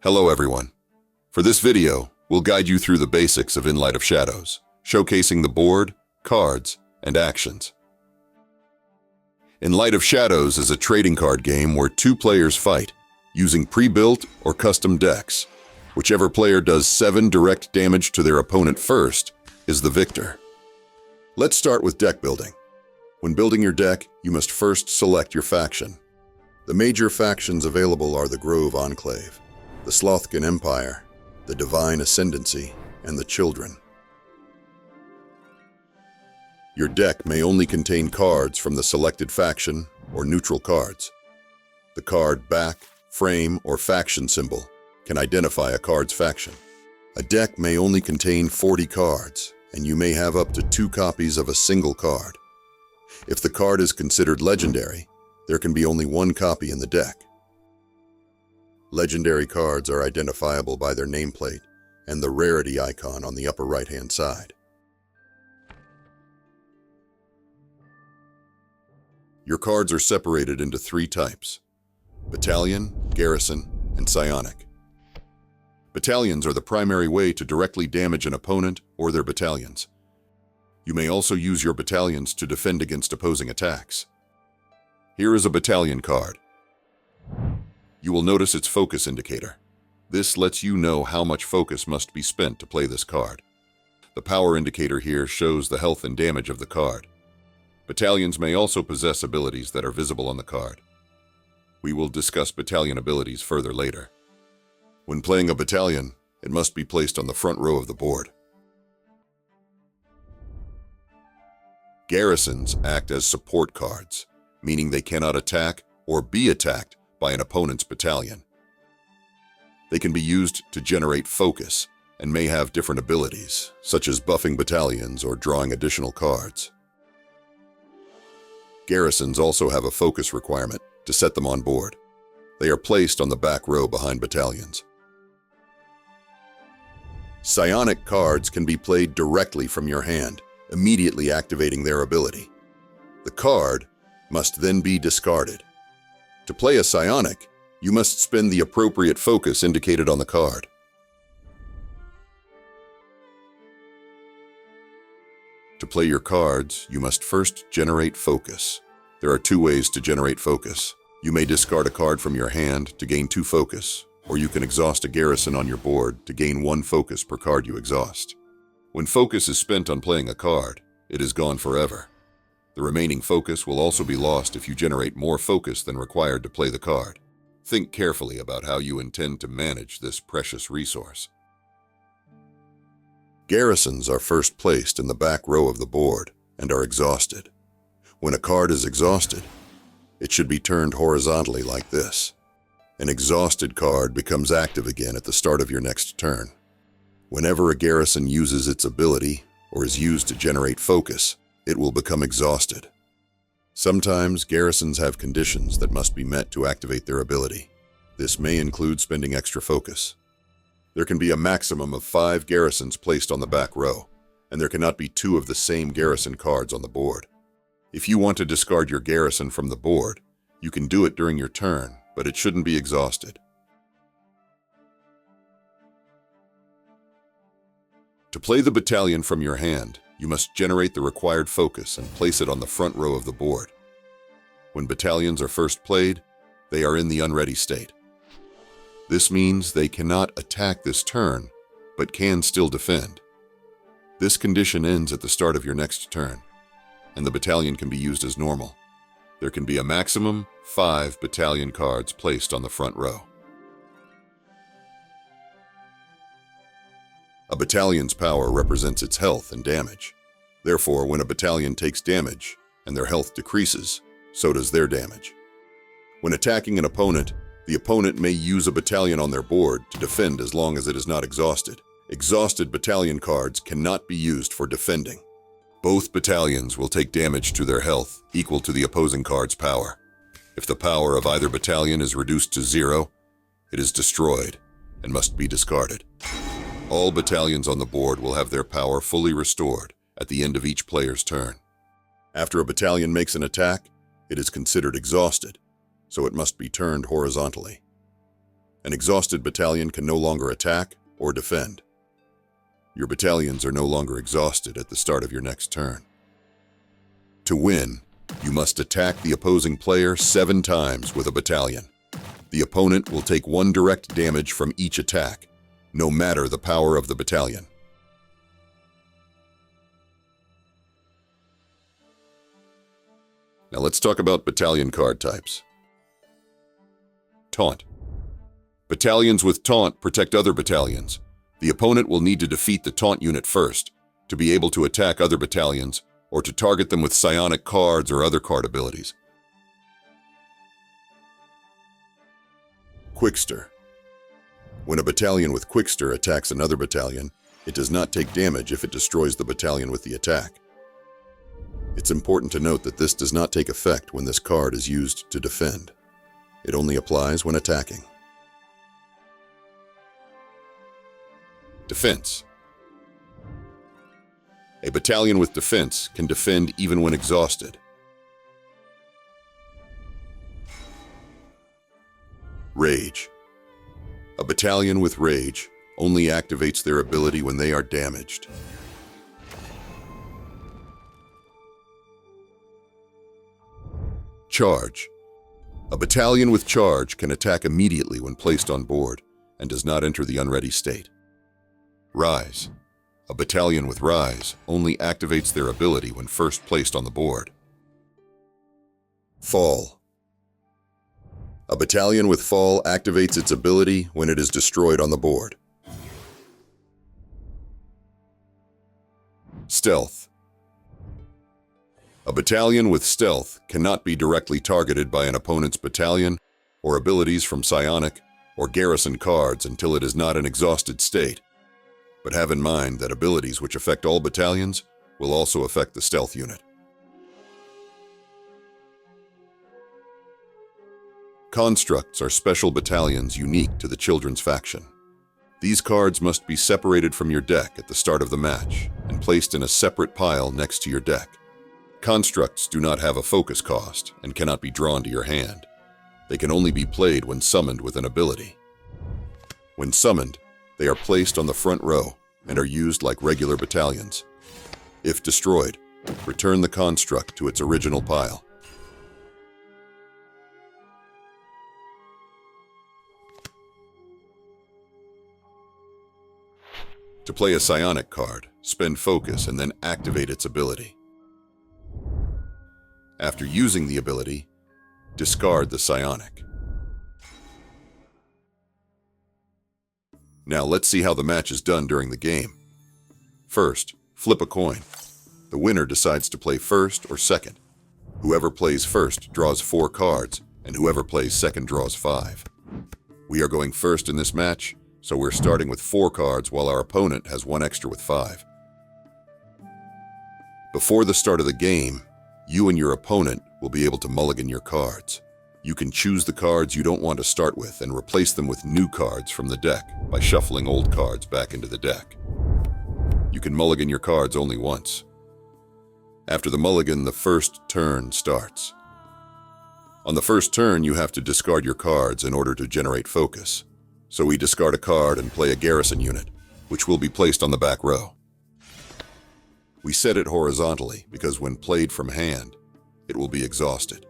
Hello everyone. For this video, we'll guide you through the basics of In Light of Shadows, showcasing the board, cards, and actions. In Light of Shadows is a trading card game where two players fight, using pre-built or custom decks. Whichever player does 7 direct damage to their opponent first is the victor. Let's start with deck building. When building your deck, you must first select your faction. The major factions available are the Grove Enclave, the Slothkin Empire, the Divine Ascendancy, and the Children. Your deck may only contain cards from the selected faction or neutral cards. The card back, frame, or faction symbol can identify a card's faction. A deck may only contain 40 cards, and you may have up to 2 copies of a single card. If the card is considered legendary, there can be only 1 copy in the deck. Legendary cards are identifiable by their nameplate and the rarity icon on the upper right-hand side. Your cards are separated into 3 types: Battalion, Garrison, and Psionic. Battalions are the primary way to directly damage an opponent or their battalions. You may also use your battalions to defend against opposing attacks. Here is a battalion card. You will notice its focus indicator. This lets you know how much focus must be spent to play this card. The power indicator here shows the health and damage of the card. Battalions may also possess abilities that are visible on the card. We will discuss battalion abilities further later. When playing a battalion, it must be placed on the front row of the board. Garrisons act as support cards, meaning they cannot attack or be attacked by an opponent's battalion. They can be used to generate focus and may have different abilities, such as buffing battalions or drawing additional cards. Garrisons also have a focus requirement to set them on board. They are placed on the back row behind battalions. Psionic cards can be played directly from your hand, immediately activating their ability. The card must then be discarded. To play a Psionic, you must spend the appropriate focus indicated on the card. To play your cards, you must first generate focus. There are 2 ways to generate focus. You may discard a card from your hand to gain 2 focus, or you can exhaust a garrison on your board to gain 1 focus per card you exhaust. When focus is spent on playing a card, it is gone forever. The remaining focus will also be lost if you generate more focus than required to play the card. Think carefully about how you intend to manage this precious resource. Garrisons are first placed in the back row of the board and are exhausted. When a card is exhausted, it should be turned horizontally like this. An exhausted card becomes active again at the start of your next turn. Whenever a garrison uses its ability or is used to generate focus, it will become exhausted. Sometimes garrisons have conditions that must be met to activate their ability. This may include spending extra focus. There can be a maximum of 5 garrisons placed on the back row, and there cannot be 2 of the same garrison cards on the board. If you want to discard your garrison from the board, you can do it during your turn, but it shouldn't be exhausted. To play the battalion from your hand, you must generate the required focus and place it on the front row of the board. When battalions are first played, they are in the unready state. This means they cannot attack this turn, but can still defend. This condition ends at the start of your next turn, and the battalion can be used as normal. There can be a maximum 5 battalion cards placed on the front row. A battalion's power represents its health and damage. Therefore, when a battalion takes damage and their health decreases, so does their damage. When attacking an opponent, the opponent may use a battalion on their board to defend as long as it is not exhausted. Exhausted battalion cards cannot be used for defending. Both battalions will take damage to their health equal to the opposing card's power. If the power of either battalion is reduced to 0, it is destroyed and must be discarded. All battalions on the board will have their power fully restored at the end of each player's turn. After a battalion makes an attack, it is considered exhausted, so it must be turned horizontally. An exhausted battalion can no longer attack or defend. Your battalions are no longer exhausted at the start of your next turn. To win, you must attack the opposing player 7 times with a battalion. The opponent will take 1 direct damage from each attack, no matter the power of the battalion. Now let's talk about battalion card types. Taunt. Battalions with Taunt protect other battalions. The opponent will need to defeat the Taunt unit first to be able to attack other battalions or to target them with psionic cards or other card abilities. Quickster. When a battalion with Quickster attacks another battalion, it does not take damage if it destroys the battalion with the attack. It's important to note that this does not take effect when this card is used to defend. It only applies when attacking. Defense. A battalion with defense can defend even when exhausted. Rage. A battalion with Rage only activates their ability when they are damaged. Charge. A battalion with Charge can attack immediately when placed on board and does not enter the unready state. Rise. A battalion with Rise only activates their ability when first placed on the board. Fall. A battalion with Fall activates its ability when it is destroyed on the board. Stealth. A battalion with Stealth cannot be directly targeted by an opponent's battalion or abilities from psionic or garrison cards until it is not in exhausted state. But have in mind that abilities which affect all battalions will also affect the Stealth unit. Constructs are special battalions unique to the Children's faction. These cards must be separated from your deck at the start of the match and placed in a separate pile next to your deck. Constructs do not have a focus cost and cannot be drawn to your hand. They can only be played when summoned with an ability. When summoned, they are placed on the front row and are used like regular battalions. If destroyed, return the construct to its original pile. To play a psionic card, spend focus and then activate its ability. After using the ability, discard the psionic. Now let's see how the match is done during the game. First, flip a coin. The winner decides to play first or second. Whoever plays first draws 4 cards, and whoever plays second draws 5. We are going first in this match, so we're starting with 4 cards while our opponent has 1 extra with 5. Before the start of the game, you and your opponent will be able to mulligan your cards. You can choose the cards you don't want to start with and replace them with new cards from the deck by shuffling old cards back into the deck. You can mulligan your cards only once. After the mulligan, the first turn starts. On the first turn, you have to discard your cards in order to generate focus. So we discard a card and play a garrison unit, which will be placed on the back row. We set it horizontally because when played from hand, it will be exhausted.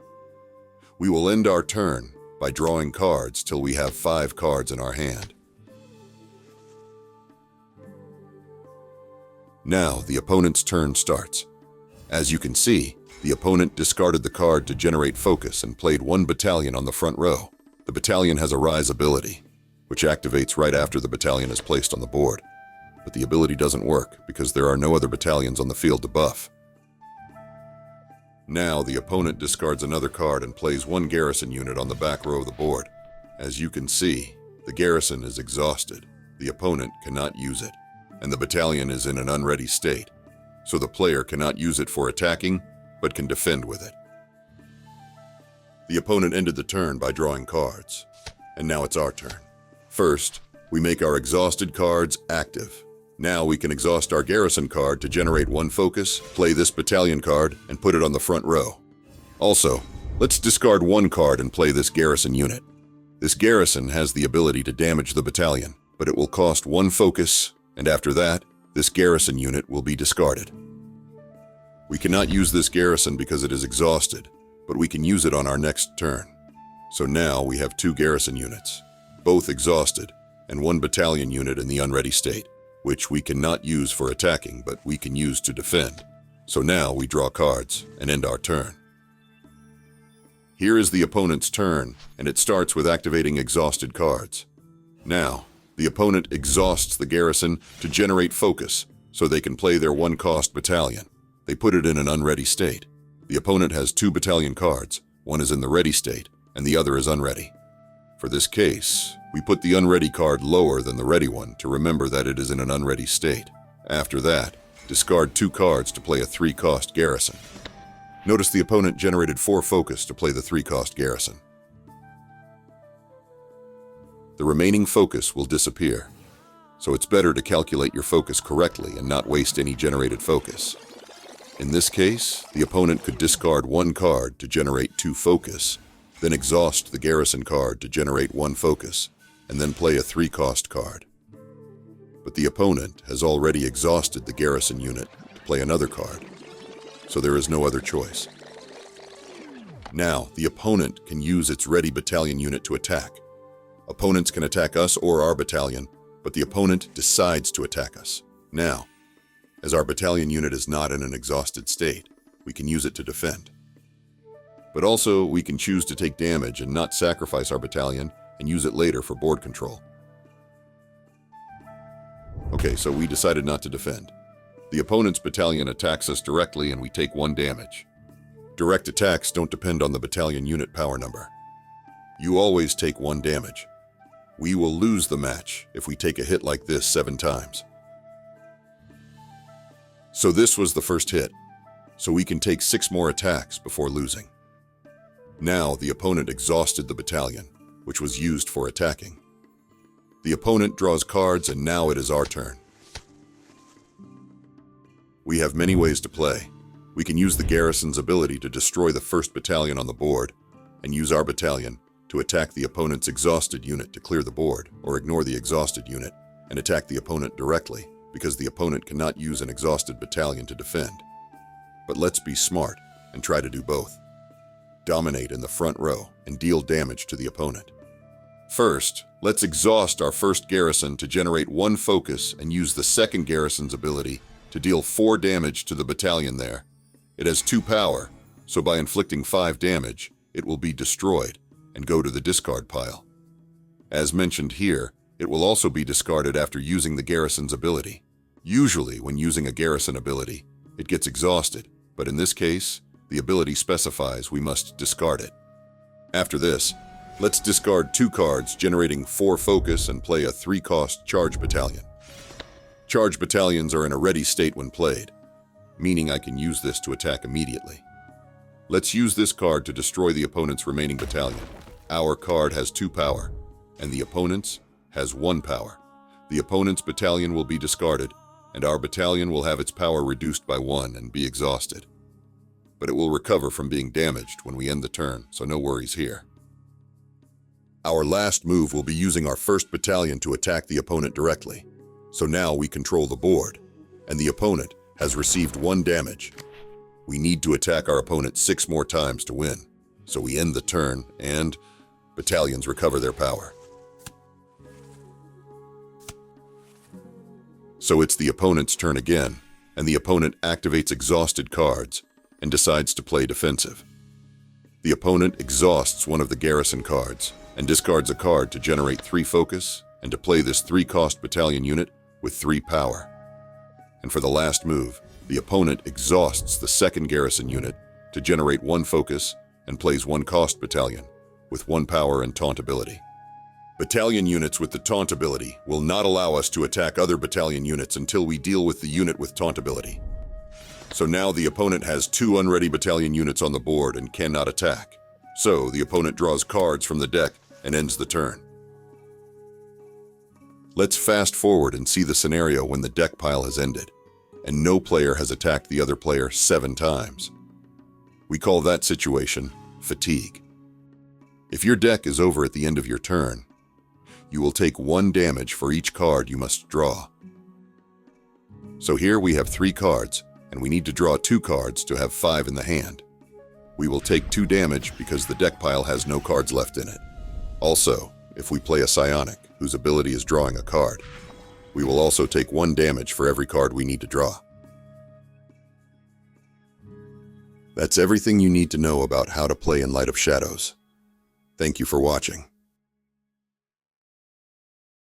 We will end our turn by drawing cards till we have 5 cards in our hand. Now the opponent's turn starts. As you can see, the opponent discarded the card to generate focus and played 1 battalion on the front row. The battalion has a Rise ability, which activates right after the battalion is placed on the board. But the ability doesn't work because there are no other battalions on the field to buff. Now the opponent discards another card and plays 1 garrison unit on the back row of the board. As you can see, the garrison is exhausted. The opponent cannot use it, and the battalion is in an unready state, so the player cannot use it for attacking, but can defend with it. The opponent ended the turn by drawing cards, and now it's our turn. First, we make our exhausted cards active. Now we can exhaust our garrison card to generate 1 focus, play this battalion card, and put it on the front row. Also, let's discard 1 card and play this garrison unit. This garrison has the ability to damage the battalion, but it will cost 1 focus, and after that, this garrison unit will be discarded. We cannot use this garrison because it is exhausted, but we can use it on our next turn. So now we have 2 garrison units, both exhausted, and 1 battalion unit in the unready state, which we cannot use for attacking, but we can use to defend. So now we draw cards and end our turn. Here is the opponent's turn, and it starts with activating exhausted cards. Now, the opponent exhausts the garrison to generate focus, so they can play their 1-cost battalion. They put it in an unready state. The opponent has 2 battalion cards. One is in the ready state, and the other is unready. For this case, we put the unready card lower than the ready one to remember that it is in an unready state. After that, discard 2 cards to play a 3-cost garrison. Notice the opponent generated 4 focus to play the 3-cost garrison. The remaining focus will disappear, so it's better to calculate your focus correctly and not waste any generated focus. In this case, the opponent could discard 1 card to generate 2 focus, then exhaust the garrison card to generate 1 focus, and then play a 3-cost card. But the opponent has already exhausted the garrison unit to play another card, so there is no other choice. Now, the opponent can use its ready battalion unit to attack. Opponents can attack us or our battalion, but the opponent decides to attack us. Now, as our battalion unit is not in an exhausted state, we can use it to defend. But also, we can choose to take damage and not sacrifice our battalion and use it later for board control. Okay, so we decided not to defend. The opponent's battalion attacks us directly and we take 1 damage. Direct attacks don't depend on the battalion unit power number. You always take 1 damage. We will lose the match if we take a hit like this 7 times. So this was the first hit, so we can take 6 more attacks before losing. Now the opponent exhausted the battalion, which was used for attacking. The opponent draws cards and now it is our turn. We have many ways to play. We can use the garrison's ability to destroy the first battalion on the board, and use our battalion to attack the opponent's exhausted unit to clear the board, or ignore the exhausted unit and attack the opponent directly, because the opponent cannot use an exhausted battalion to defend. But let's be smart and try to do both. Dominate in the front row and deal damage to the opponent. First, let's exhaust our first garrison to generate 1 focus and use the second garrison's ability to deal 4 damage to the battalion there. It has 2 power, so by inflicting 5 damage, it will be destroyed and go to the discard pile. As mentioned here, it will also be discarded after using the garrison's ability. Usually, when using a garrison ability, it gets exhausted, but in this case, the ability specifies we must discard it. After this, let's discard 2 cards generating 4 focus and play a 3-cost charge battalion. Charge battalions are in a ready state when played, meaning I can use this to attack immediately. Let's use this card to destroy the opponent's remaining battalion. Our card has 2 power, and the opponent's has 1 power. The opponent's battalion will be discarded, and our battalion will have its power reduced by 1 and be exhausted. But it will recover from being damaged when we end the turn, so no worries here. Our last move will be using our first battalion to attack the opponent directly. So now we control the board, and the opponent has received 1 damage. We need to attack our opponent 6 more times to win, so we end the turn and battalions recover their power. So it's the opponent's turn again, and the opponent activates exhausted cards and decides to play defensive. The opponent exhausts one of the garrison cards and discards a card to generate 3 focus and to play this 3-cost battalion unit with 3 power. And for the last move, the opponent exhausts the second garrison unit to generate 1 focus and plays 1-cost battalion with 1 power and taunt ability. Battalion units with the taunt ability will not allow us to attack other battalion units until we deal with the unit with taunt ability. So now the opponent has 2 unready battalion units on the board and cannot attack. So the opponent draws cards from the deck and ends the turn. Let's fast forward and see the scenario when the deck pile has ended, and no player has attacked the other player 7 times. We call that situation fatigue. If your deck is over at the end of your turn, you will take 1 damage for each card you must draw. So here we have 3 cards, and we need to draw 2 cards to have 5 in the hand. We will take 2 damage because the deck pile has no cards left in it. Also, if we play a psionic, whose ability is drawing a card, we will also take 1 damage for every card we need to draw. That's everything you need to know about how to play in Light of Shadows. Thank you for watching.